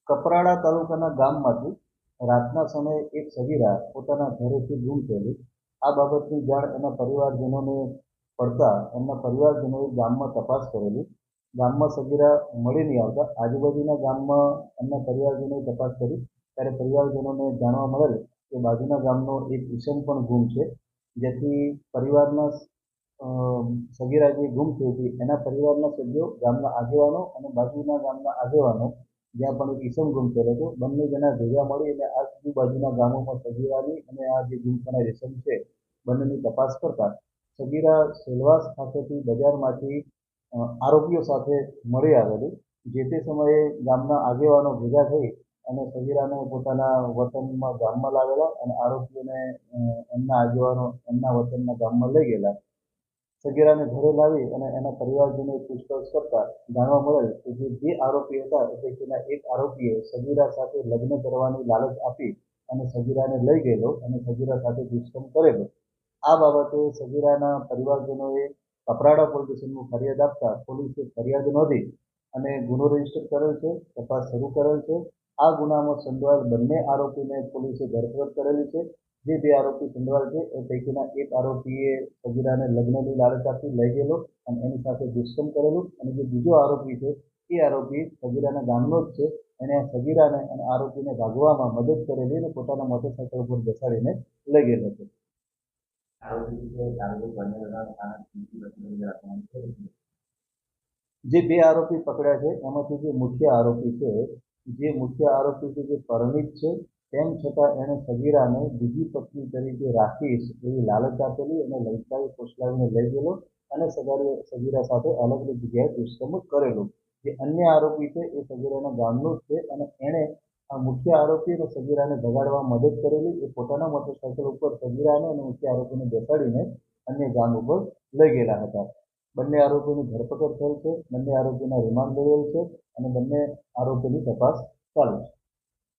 કપરાડા તાલુકાના ગામમાંથી રાતના સમયે એક સગીરા પોતાના ઘરેથી ગુમ થયેલી. આ બાબતની જાણ એના પરિવારજનોને પડતા એમના પરિવારજનોએ ગામમાં તપાસ કરેલી. ગામમાં સગીરા મળી નહીં આવતા આજુબાજુના ગામમાં એમના પરિવારજનોએ તપાસ કરી ત્યારે પરિવારજનોને જાણવા મળેલ કે બાજુના ગામનો એક ઈસમ પણ ગુમ છે, જેથી પરિવારના સગીરા જે ગુમ થઈ હતી એના પરિવારના સભ્યો, ગામના આગેવાનો અને બાજુના ગામના આગેવાનો જ્યાં પણ એક ઈસમ ગુમ થયેલો હતો, બંને જણા ભેગા મળી અને આજુબાજુના ગામોમાં સગીરાની અને આ જે ગુમ થનાર ઈસમ છે બંનેની તપાસ કરતા સગીરા સેલવાસ ખાતેથી બજારમાંથી આરોપીઓ સાથે મળી આવેલી. જે તે સમયે ગામના આગેવાનો ભેગા થઈ અને સગીરાને પોતાના વતનમાં ગામમાં લાવેલા અને આરોપીઓને એમના આગેવાનો એમના વતનના ગામમાં લઈ ગયેલા. સગીરાને ઘરે લાવી અને એના પરિવારજનોએ પૂછપરછ કરતા જાણવા મળેલ કે જે બે આરોપી હતા એ પૈકીના એક આરોપીએ સગીરા સાથે લગ્ન કરવાની લાલચ આપી અને સગીરાને લઈ ગયેલો અને સગીરા સાથે દુષ્કર્મ કરેલો. આ બાબતે સગીરાના પરિવારજનોએ કપરાડા પોલીસ સ્ટેશનમાં ફરિયાદ આપતા પોલીસે ફરિયાદ નોંધી અને ગુનો રજીસ્ટર કરેલ છે, તપાસ શરૂ કરેલ છે. આ ગુનામાં સંડોવાયેલ બંને આરોપીને પોલીસે ધરપકડ કરેલી છે. જે બે આરોપી સંડોવાયેલ છે એ પૈકીના એક આરોપીએ સગીરાને લગ્નની લાલચ આપી લઈ ગયેલો અને એની સાથે દુષ્કર્મ કરેલું, અને જે બીજો આરોપી છે એ આરોપી સગીરાના ગામનો જ છે. એને આ સગીરાને અને આરોપીને ભાગવામાં મદદ કરેલી અને પોતાના મોટરસાયકલ ઉપર બેસાડીને લઈ ગયેલો છે. જે બે આરોપી પકડ્યા છે એમાંથી જે મુખ્ય આરોપી છે જે પરણિત છે, તેમ છતાં એણે સગીરાને બીજી પત્ની તરીકે રાખીશ એવી લાલચ આપેલી અને લલચાવી ફોસલાવીને લઈ ગયેલો અને સગીરા સાથે અલગ અલગ જગ્યાએ દુષ્કર્મ કરેલું. જે અન્ય આરોપી છે એ સગીરાના ગામનો જ છે અને એણે આ મુખ્ય આરોપી અને સગીરાને ભગાડવા મદદ કરેલી. એ પોતાના મોટરસાયકલ ઉપર સગીરાને અને મુખ્ય આરોપીને બેસાડીને અન્ય ગામ ઉપર લઈ ગયેલા હતા. બંને આરોપીની ધરપકડ થયેલ છે, બંને આરોપીના રિમાન્ડ લેવેલ છે અને બંને આરોપીની તપાસ ચાલુ છે.